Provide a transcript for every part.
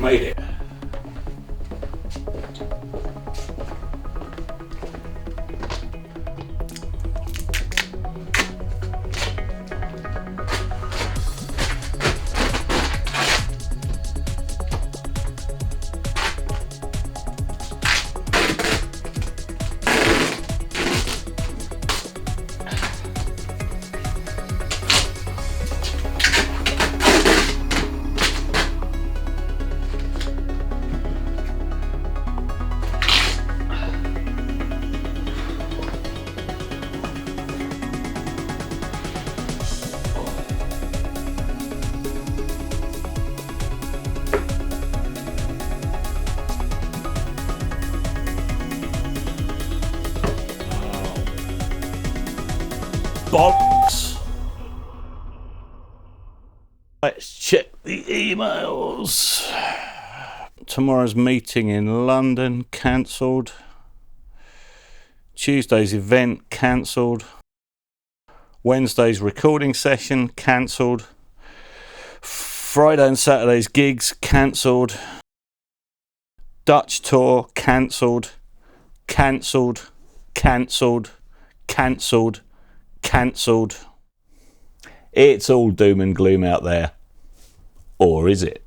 Made it. Bollocks. Let's check the emails. Tomorrow's meeting in London cancelled. Tuesday's event cancelled. Wednesday's recording session cancelled. Friday and Saturday's gigs cancelled. Dutch tour cancelled. Cancelled. Cancelled. Cancelled. Cancelled. It's all doom and gloom out there. Or is it?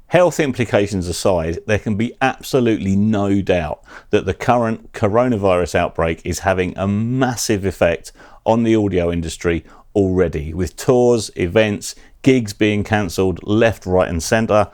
Health implications aside, there can be absolutely no doubt that the current coronavirus outbreak is having a massive effect on the audio industry already, with tours, events, gigs being cancelled left, right and centre.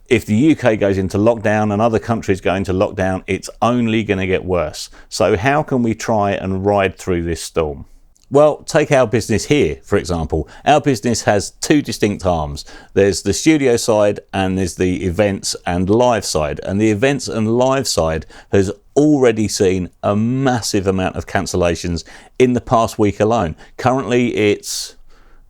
If the UK goes into lockdown and other countries go into lockdown, it's only going to get worse. So how can we try and ride through this storm? Well, take our business here, for example. Our business has two distinct arms. There's the studio side and there's the events and live side. And the events and live side has already seen a massive amount of cancellations in the past week alone. Currently, it's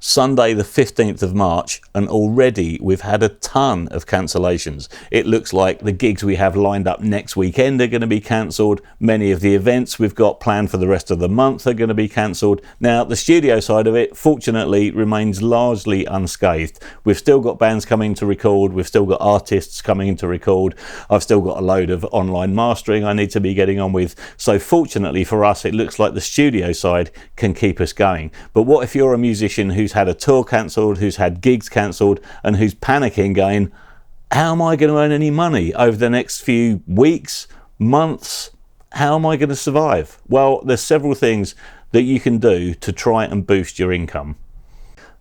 Sunday the 15th of March and already we've had a ton of cancellations. It looks like the gigs we have lined up next weekend are going to be cancelled. Many of the events we've got planned for the rest of the month are going to be cancelled. Now the studio side of it fortunately remains largely unscathed. We've still got bands coming to record, we've still got artists coming to record, I've still got a load of online mastering I need to be getting on with. So fortunately for us, it looks like the studio side can keep us going. But what if you're a musician who's had a tour cancelled, who's had gigs cancelled and who's panicking going, how am I going to earn any money over the next few weeks, months? How am I going to survive? Well, there's several things that you can do to try and boost your income.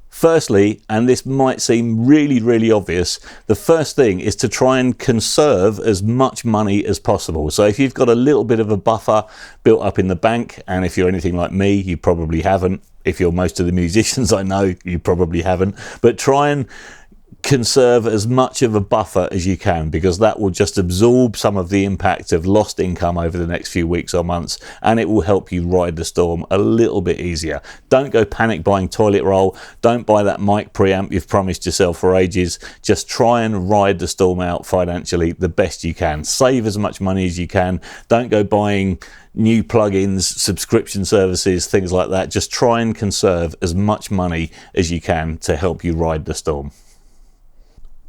Firstly, and this might seem really obvious, the first thing is to try and conserve as much money as possible. So if you've got a little bit of a buffer built up in the bank, and if you're anything like me, you probably haven't. If you're most of the musicians I know, you probably haven't. But try and conserve as much of a buffer as you can, because that will just absorb some of the impact of lost income over the next few weeks or months, and it will help you ride the storm a little bit easier. Don't go panic buying toilet roll. Don't buy that mic preamp you've promised yourself for ages. Just try and ride the storm out financially the best you can. Save as much money as you can. Don't go buying new plugins, subscription services, things like that. Just try and conserve as much money as you can to help you ride the storm.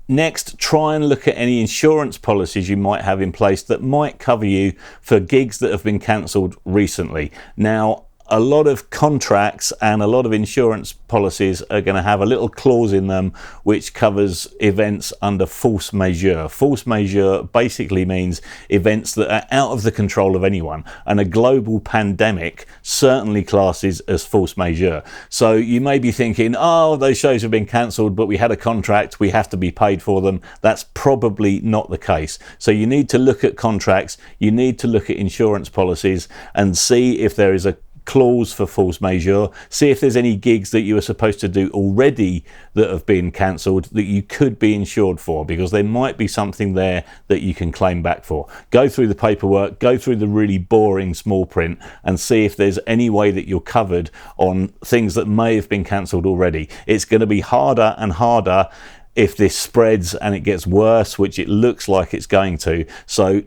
Next, try and look at any insurance policies you might have in place that might cover you for gigs that have been cancelled recently. Now, a lot of contracts and a lot of insurance policies are going to have a little clause in them which covers events under force majeure. Force majeure basically means events that are out of the control of anyone, and a global pandemic certainly classes as force majeure. So you may be thinking, oh, those shows have been cancelled, but we had a contract, we have to be paid for them. That's probably not the case. So you need to look at contracts, you need to look at insurance policies and see if there is a clause for force majeure. See if there's any gigs that you were supposed to do already that have been cancelled that you could be insured for, because there might be something there that you can claim back for. Go through the paperwork, go through the really boring small print and see if there's any way that you're covered on things that may have been cancelled already. It's going to be harder and harder if this spreads and it gets worse, which it looks like it's going to. So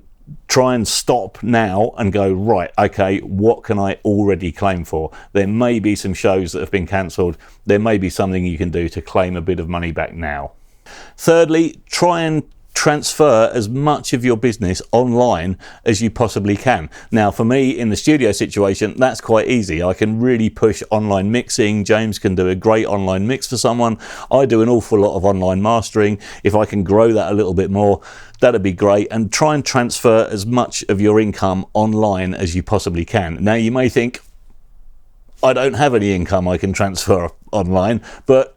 try and stop now and go, right, okay, what can I already claim for? There may be some shows that have been cancelled. There may be something you can do to claim a bit of money back now. Thirdly, try and transfer as much of your business online as you possibly can. Now, for me in the studio situation, that's quite easy. I can really push online mixing. James can do a great online mix for someone. I do an awful lot of online mastering. If I can grow that a little bit more, that'd be great. And try and transfer as much of your income online as you possibly can. Now, you may think, I don't have any income I can transfer online, but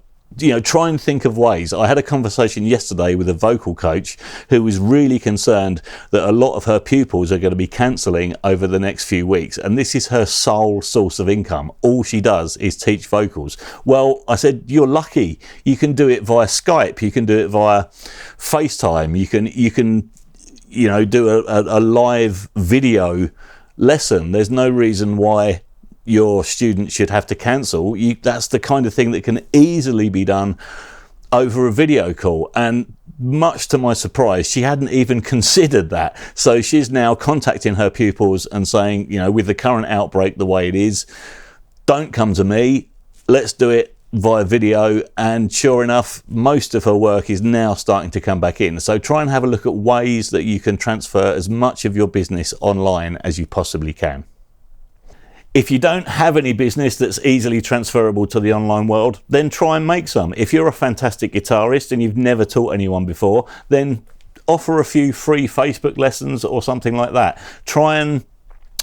try and think of ways. I had a conversation yesterday with a vocal coach who was really concerned that a lot of her pupils are going to be cancelling over the next few weeks, and this is her sole source of income. All she does is teach vocals. Well, I said, you're lucky. You can do it via Skype. You can do it via FaceTime. You can do a live video lesson. There's no reason why your student should have to cancel. That's the kind of thing that can easily be done over a video call. And much to my surprise, she hadn't even considered that. So she's now contacting her pupils and saying, with the current outbreak the way it is, don't come to me, let's do it via video. And sure enough, most of her work is now starting to come back in. So try and have a look at ways that you can transfer as much of your business online as you possibly can. If you don't have any business that's easily transferable to the online world, then try and make some. If you're a fantastic guitarist and you've never taught anyone before, then offer a few free Facebook lessons or something like that. Try and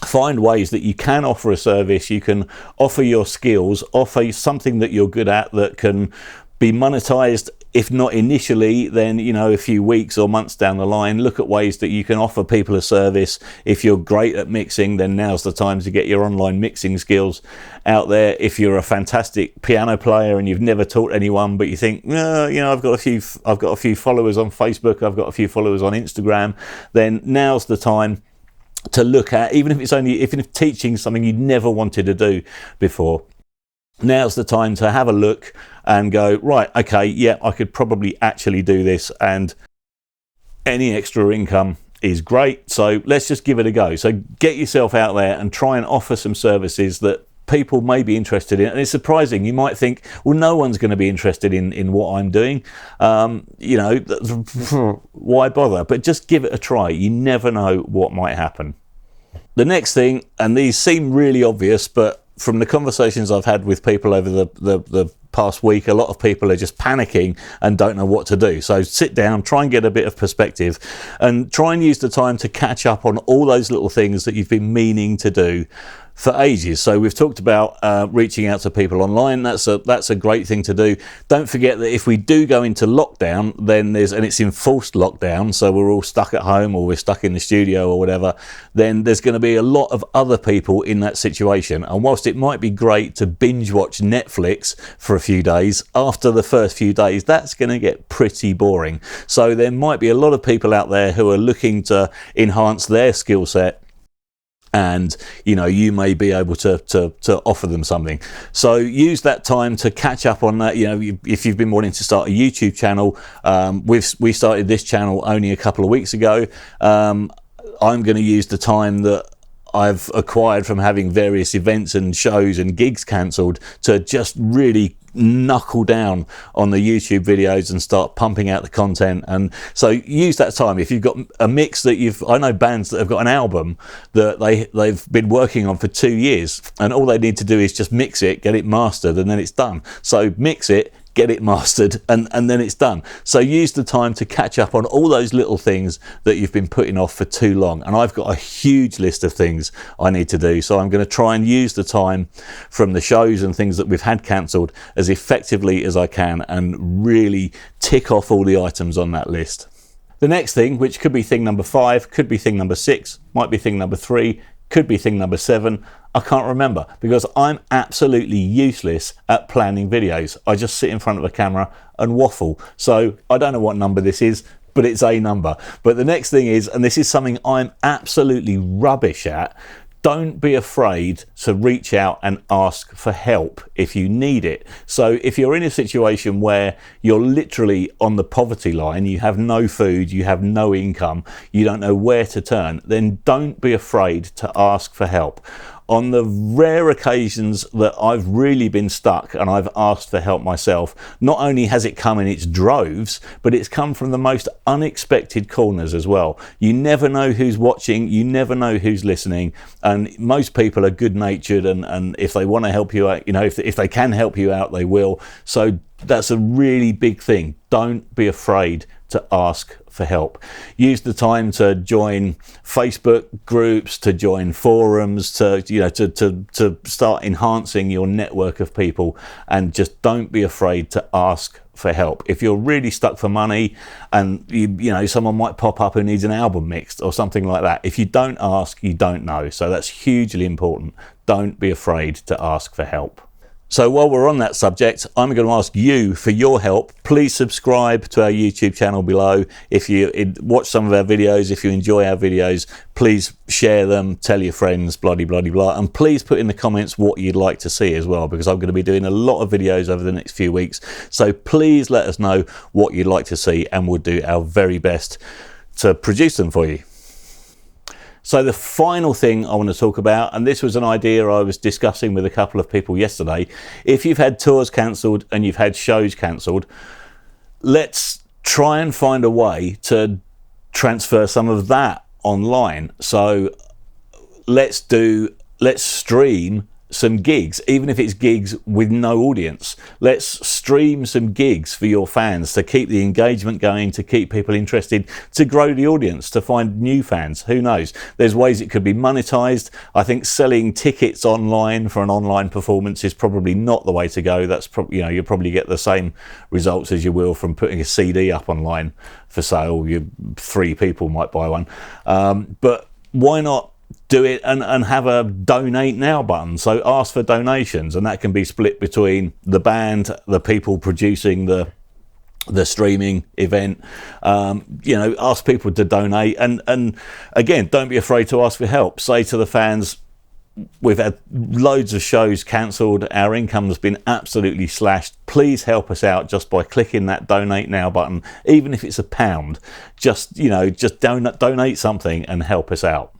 find ways that you can offer a service, you can offer your skills, offer something that you're good at that can be monetized. If not initially, then a few weeks or months down the line, look at ways that you can offer people a service. If you're great at mixing, then now's the time to get your online mixing skills out there. If you're a fantastic piano player and you've never taught anyone, but you think, I've got a few followers on Facebook, I've got a few followers on Instagram, then now's the time to look at, even if teaching something you never wanted to do before, now's the time to have a look and go, right, okay, yeah, I could probably actually do this, and any extra income is great. So let's just give it a go. So get yourself out there and try and offer some services that people may be interested in. And it's surprising, you might think, well, no one's going to be interested in what I'm doing. Why bother? But just give it a try. You never know what might happen. The next thing, and these seem really obvious, but from the conversations I've had with people over the past week, a lot of people are just panicking and don't know what to do. So sit down, try and get a bit of perspective, and try and use the time to catch up on all those little things that you've been meaning to do for ages. So we've talked about reaching out to people online. That's a great thing to do. Don't forget that if we do go into lockdown, then and it's enforced lockdown, so we're all stuck at home or we're stuck in the studio or whatever, then there's going to be a lot of other people in that situation. And whilst it might be great to binge watch Netflix for a few days, after the first few days, that's going to get pretty boring. So there might be a lot of people out there who are looking to enhance their skill set, and you may be able to offer them something. So use that time to catch up on that. If you've been wanting to start a YouTube channel, we started this channel only a couple of weeks ago. I'm going to use the time that I've acquired from having various events and shows and gigs cancelled to just really knuckle down on the YouTube videos and start pumping out the content. And so use that time. If you've got a mix that I know bands that have got an album that they've been working on for 2 years, and all they need to do is just mix it, get it mastered, and then it's done. So mix it, get it mastered, and then it's done. So use the time to catch up on all those little things that you've been putting off for too long. And I've got a huge list of things I need to do. So I'm going to try and use the time from the shows and things that we've had cancelled as effectively as I can and really tick off all the items on that list. The next thing, which could be thing number 5, could be thing number 6, might be thing number 3, could be thing number 7, I can't remember, because I'm absolutely useless at planning videos. I just sit in front of a camera and waffle. So I don't know what number this is, but it's a number. But the next thing is, and this is something I'm absolutely rubbish at, don't be afraid to reach out and ask for help if you need it. So if you're in a situation where you're literally on the poverty line, you have no food, you have no income, you don't know where to turn, then don't be afraid to ask for help. On the rare occasions that I've really been stuck and I've asked for help myself, not only has it come in its droves, but it's come from the most unexpected corners as well. You never know who's watching, you never know who's listening, and most people are good-natured, and if they want to help you out, you know, if they can help you out, they will. So that's a really big thing. Don't be afraid to ask for help. Use the time to join Facebook groups, to join forums, to start enhancing your network of people, and just don't be afraid to ask for help. If you're really stuck for money and you know someone might pop up who needs an album mixed or something like that, if you don't ask, you don't know. So that's hugely important. Don't be afraid to ask for help. So while we're on that subject, I'm going to ask you for your help. Please subscribe to our YouTube channel below. If you watch some of our videos, if you enjoy our videos, please share them, tell your friends, blah, blah, blah, blah. And please put in the comments what you'd like to see as well, because I'm going to be doing a lot of videos over the next few weeks. So please let us know what you'd like to see, and we'll do our very best to produce them for you. So the final thing I want to talk about, and this was an idea I was discussing with a couple of people yesterday, if you've had tours cancelled and you've had shows cancelled, let's try and find a way to transfer some of that online. So let's stream some gigs, even if it's gigs with no audience. Let's stream some gigs for your fans to keep the engagement going, to keep people interested, to grow the audience, to find new fans. Who knows? There's ways it could be monetized. I think selling tickets online for an online performance is probably not the way to go. That's probably, you know, you'll probably get the same results as you will from putting a CD up online for sale. 3 people might buy one, but why not do it and have a donate now button? So ask for donations, and that can be split between the band, the people producing the streaming event. Ask people to donate, and again, don't be afraid to ask for help. Say to the fans, we've had loads of shows cancelled, our income has been absolutely slashed, please help us out just by clicking that donate now button. Even if it's £1, just donate something and help us out.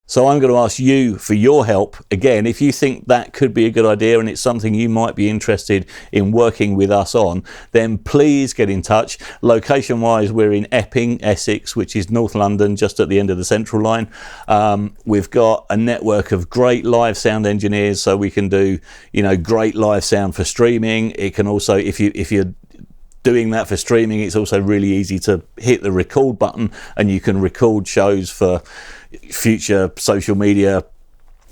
So I'm going to ask you for your help. Again, if you think that could be a good idea and it's something you might be interested in working with us on, then please get in touch. Location wise, we're in Epping, Essex, which is North London, just at the end of the Central Line. We've got a network of great live sound engineers, so we can do, great live sound for streaming. It can also, if you're doing that for streaming, it's also really easy to hit the record button and you can record shows for future social media,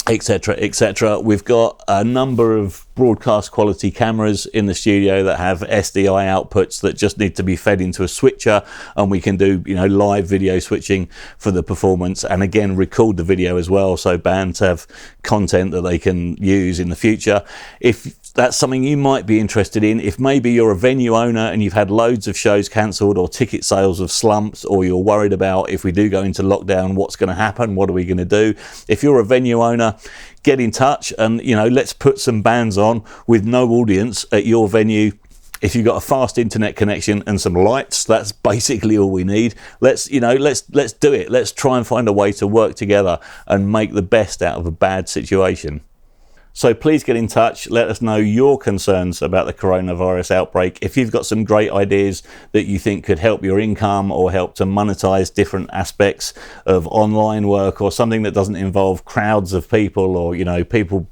etc., etc. We've got a number of broadcast quality cameras in the studio that have SDI outputs that just need to be fed into a switcher, and we can do live video switching for the performance, and again record the video as well, so bands have content that they can use in the future. If that's something you might be interested in, if maybe you're a venue owner and you've had loads of shows cancelled or ticket sales have slumped, or you're worried about if we do go into lockdown, what's going to happen, what are we going to do? If you're a venue owner, get in touch and let's put some bands on with no audience at your venue. If you've got a fast internet connection and some lights, that's basically all we need. Let's do it. Let's try and find a way to work together and make the best out of a bad situation. So please get in touch. Let us know your concerns about the coronavirus outbreak. If you've got some great ideas that you think could help your income or help to monetize different aspects of online work, or something that doesn't involve crowds of people, or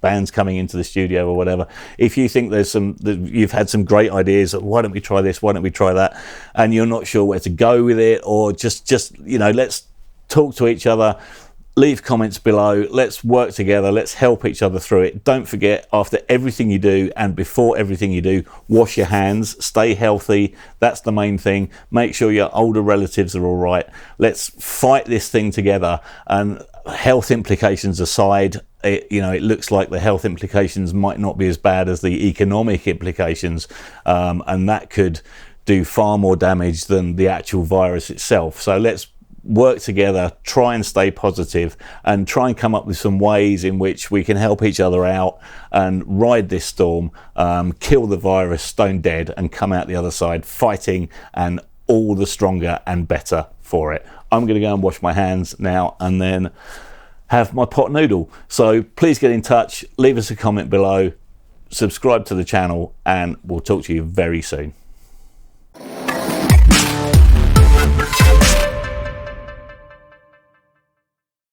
bands coming into the studio or whatever. If you think you've had some great ideas, why don't we try this? Why don't we try that? And you're not sure where to go with it, or just let's talk to each other. Leave comments below. Let's work together. Let's help each other through it. Don't forget, after everything you do and before everything you do, wash your hands, stay healthy. That's the main thing. Make sure your older relatives are all right. Let's fight this thing together. And health implications aside, it looks like the health implications might not be as bad as the economic implications, and that could do far more damage than the actual virus itself. So let's work together, try and stay positive, and try and come up with some ways in which we can help each other out and ride this storm, kill the virus stone dead, and come out the other side fighting and all the stronger and better for it. I'm going to go and wash my hands now and then have my pot noodle. So please get in touch, leave us a comment below, subscribe to the channel, and we'll talk to you very soon.